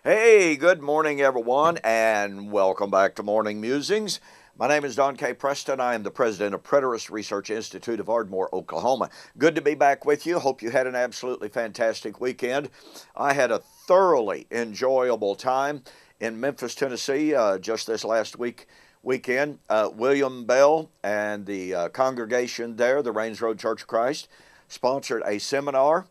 Hey, good morning, everyone, and welcome back to Morning Musings. My name is Don K. Preston. I am the president of Preterist Research Institute of Ardmore, Oklahoma. Good to be back with you. Hope you had an absolutely fantastic weekend. I had a thoroughly enjoyable time in Memphis, Tennessee, just this last weekend. William Bell and the congregation there, the Rains Road Church of Christ, sponsored a seminar.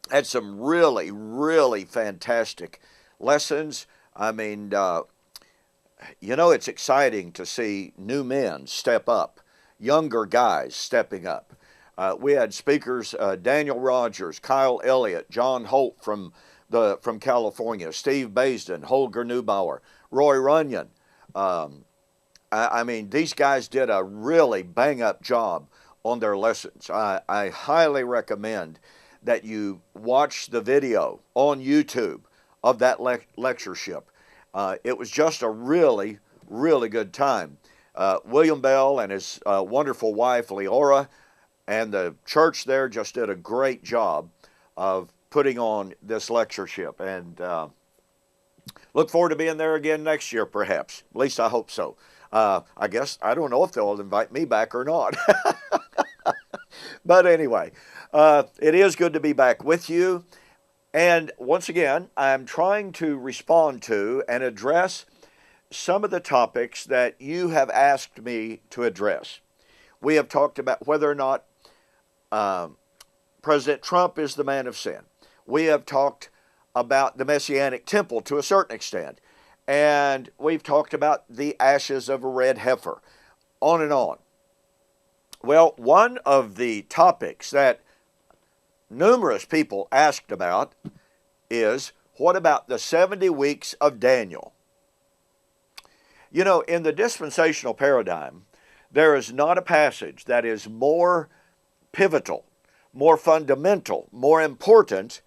Had some really fantastic lessons. I mean, it's exciting to see new men step up, younger guys stepping up. We had speakers Daniel Rogers, Kyle Elliott, John Holt from California, Steve Basden, Holger Neubauer, Roy Runyon. These guys did a really bang-up job on their lessons. I highly recommend that you watch the video on YouTube of that lectureship. It was just a really good time. William Bell and his wonderful wife, Leora, and the church there just did a great job of putting on this lectureship. And look forward to being there again next year, perhaps. At least I hope so. I guess, I don't know if they'll invite me back or not. But anyway, it is good to be back with you. And once again, I'm trying to respond to and address some of the topics that you have asked me to address. We have talked about whether or not President Trump is the man of sin. We have talked about the Messianic temple to a certain extent. And we've talked about the ashes of a red heifer, on and on. Well, one of the topics that numerous people asked about is, what about the 70 weeks of Daniel? You know, in the dispensational paradigm, there is not a passage that is more pivotal, more fundamental, more important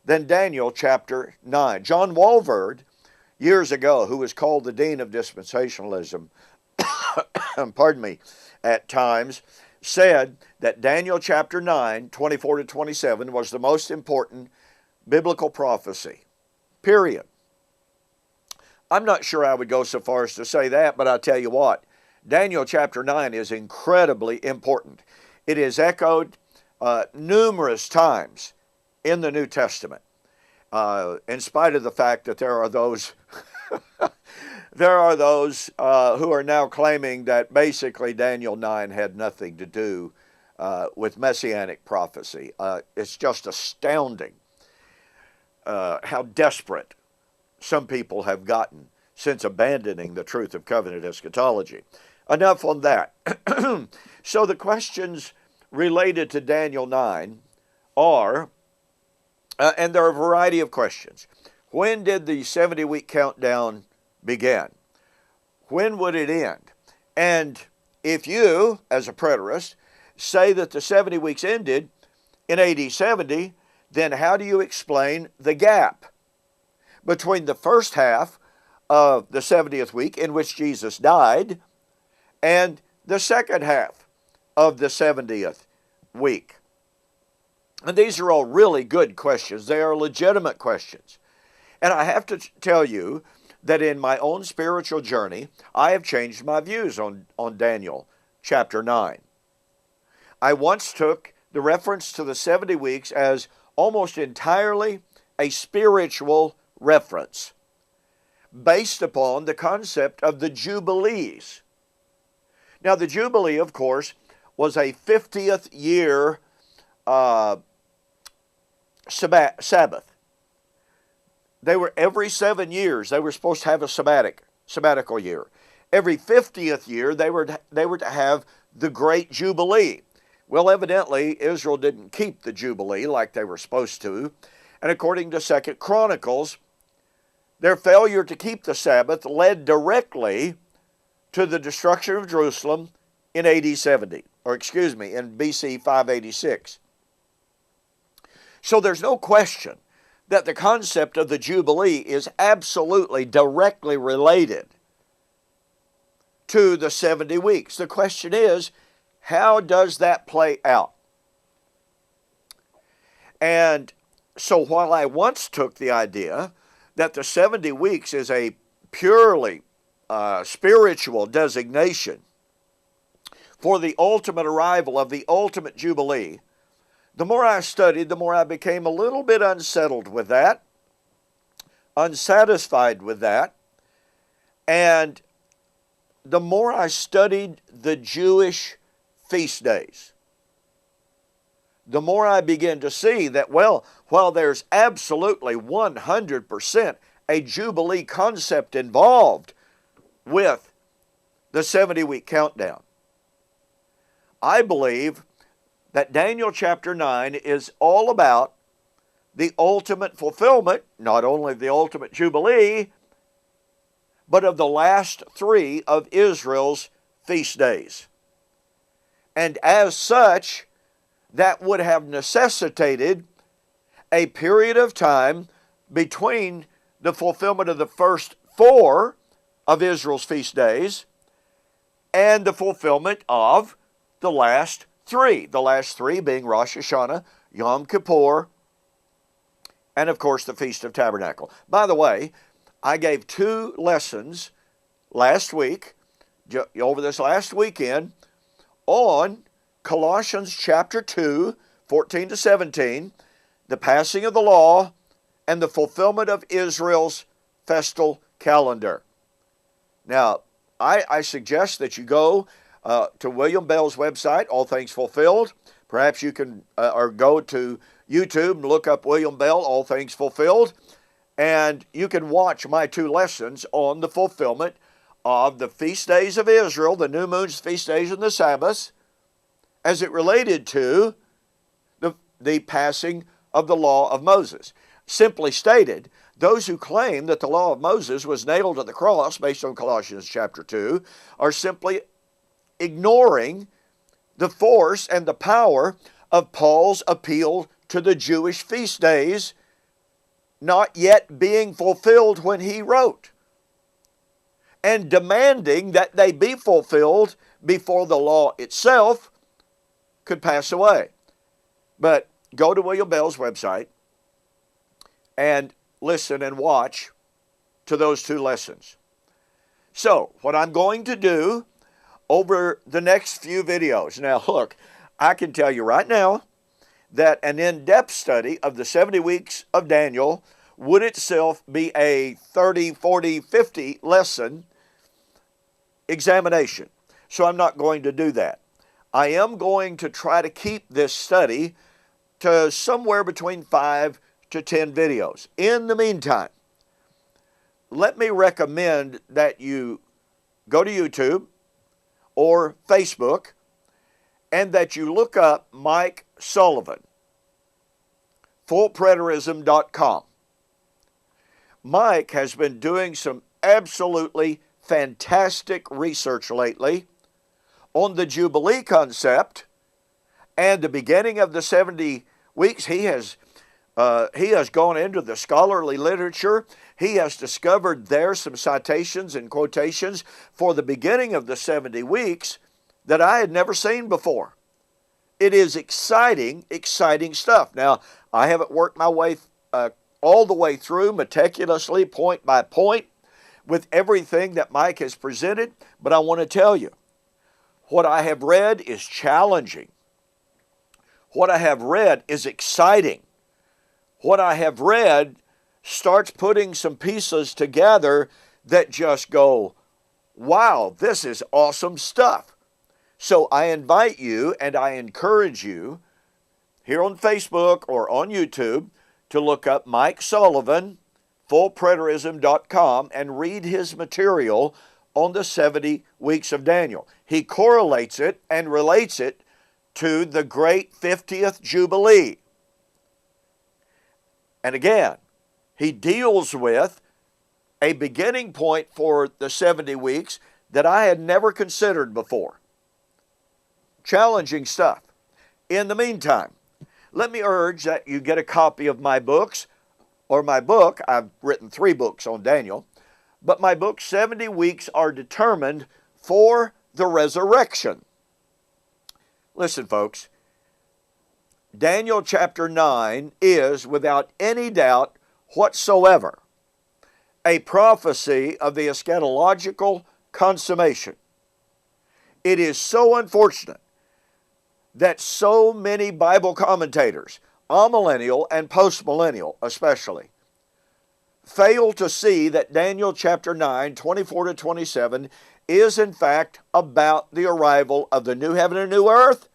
than Daniel chapter 9. John Walvoord, years ago, who was called the Dean of Dispensationalism, pardon me, at times, said that Daniel chapter 9, 24 to 27 was the most important biblical prophecy, period. I'm not sure I would go so far as to say that, but I'll tell you what, Daniel chapter 9 is incredibly important. It is echoed numerous times in the New Testament, in spite of the fact that there are those who are now claiming that basically Daniel 9 had nothing to do with messianic prophecy. It's just astounding how desperate some people have gotten since abandoning the truth of covenant eschatology. Enough on that. So the questions related to Daniel 9 are, and there are a variety of questions. When did the 70-week countdown begin? When would it end? And if you, as a preterist, say that the 70 weeks ended in AD 70, then how do you explain the gap between the first half of the 70th week, in which Jesus died, and the second half of the 70th week? And these are all really good questions. They are legitimate questions. And I have to tell you that in my own spiritual journey, I have changed my views on Daniel chapter 9. I once took the reference to the 70 weeks as almost entirely a spiritual reference, based upon the concept of the Jubilees. Now, the Jubilee, of course, was a 50th year Sabbath. They were every 7 years, they were supposed to have a sabbatical year. Every 50th year, they were to have the Great Jubilee. Well, evidently, Israel didn't keep the Jubilee like they were supposed to. And according to 2 Chronicles, their failure to keep the Sabbath led directly to the destruction of Jerusalem in AD 70, in BC 586. So there's no question that the concept of the Jubilee is absolutely directly related to the 70 weeks. The question is, how does that play out? And so while I once took the idea that the 70 weeks is a purely spiritual designation for the ultimate arrival of the ultimate Jubilee, the more I studied, the more I became a little bit unsettled with that, unsatisfied with that, and the more I studied the Jewish feast days, the more I began to see that, well, while there's absolutely 100% a Jubilee concept involved with the 70-week countdown, I believe that Daniel chapter 9 is all about the ultimate fulfillment, not only of the ultimate Jubilee, but of the last 3 of Israel's feast days. And as such, that would have necessitated a period of time between the fulfillment of the first 4 of Israel's feast days and the fulfillment of the last 3. The last 3 being Rosh Hashanah, Yom Kippur, and of course the Feast of Tabernacle. By the way, I gave 2 lessons last week, over this last weekend, on Colossians chapter 2, 14 to 17, the passing of the law and the fulfillment of Israel's festal calendar. Now, I suggest that you go to William Bell's website, All Things Fulfilled. Perhaps you can or go to YouTube and look up William Bell, All Things Fulfilled, and you can watch my 2 lessons on the fulfillment of the feast days of Israel, the new moons, feast days, and the Sabbaths, as it related to the passing of the law of Moses. Simply stated, those who claim that the law of Moses was nailed to the cross based on Colossians chapter 2 are simply ignoring the force and the power of Paul's appeal to the Jewish feast days not yet being fulfilled when he wrote, and demanding that they be fulfilled before the law itself could pass away. But go to William Bell's website and listen and watch to those 2 lessons. So, what I'm going to do over the next few videos, now look, I can tell you right now that an in-depth study of the 70 weeks of Daniel would itself be a 30, 40, 50 lesson examination. So I'm not going to do that. I am going to try to keep this study to somewhere between 5 to 10 videos. In the meantime, let me recommend that you go to YouTube or Facebook and that you look up Mike Sullivan, fullpreterism.com. Mike has been doing some absolutely fantastic research lately on the Jubilee concept and the beginning of the 70 weeks. He has gone into the scholarly literature. He has discovered there some citations and quotations for the beginning of the 70 weeks that I had never seen before. It is exciting, exciting stuff. Now, I haven't worked my way all the way through meticulously, point by point, with everything that Mike has presented, but I want to tell you, what I have read is challenging. What I have read is exciting. What I have read starts putting some pieces together that just go, wow, this is awesome stuff. So I invite you and I encourage you here on Facebook or on YouTube to look up Mike Sullivan, fullpreterism.com, and read his material on the 70 weeks of Daniel. He correlates it and relates it to the great 50th Jubilee. And again, he deals with a beginning point for the 70 weeks that I had never considered before. Challenging stuff. In the meantime, let me urge that you get a copy of my books, or my book. I've written 3 books on Daniel, but my book, 70 Weeks Are Determined for the Resurrection. Listen, folks, Daniel chapter 9 is, without any doubt whatsoever, a prophecy of the eschatological consummation. It is so unfortunate that so many Bible commentators, amillennial and postmillennial especially, fail to see that Daniel chapter 9, 24 to 27 is in fact about the arrival of the new heaven and new earth,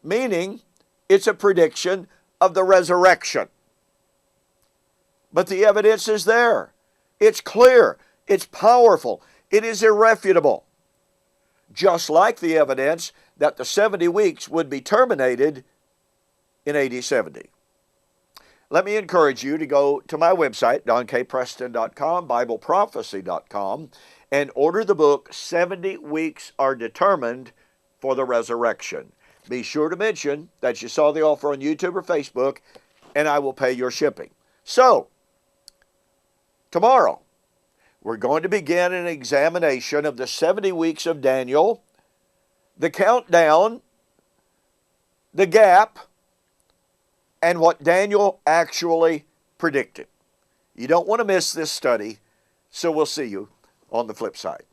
meaning it's a prediction of the resurrection. But the evidence is there. It's clear. It's powerful. It is irrefutable. Just like the evidence that the 70 weeks would be terminated in AD 70. Let me encourage you to go to my website, donkpreston.com, BibleProphecy.com, and order the book, 70 Weeks Are Determined for the Resurrection. Be sure to mention that you saw the offer on YouTube or Facebook, and I will pay your shipping. So, tomorrow, we're going to begin an examination of the 70 weeks of Daniel, the countdown, the gap, and what Daniel actually predicted. You don't want to miss this study, so we'll see you on the flip side.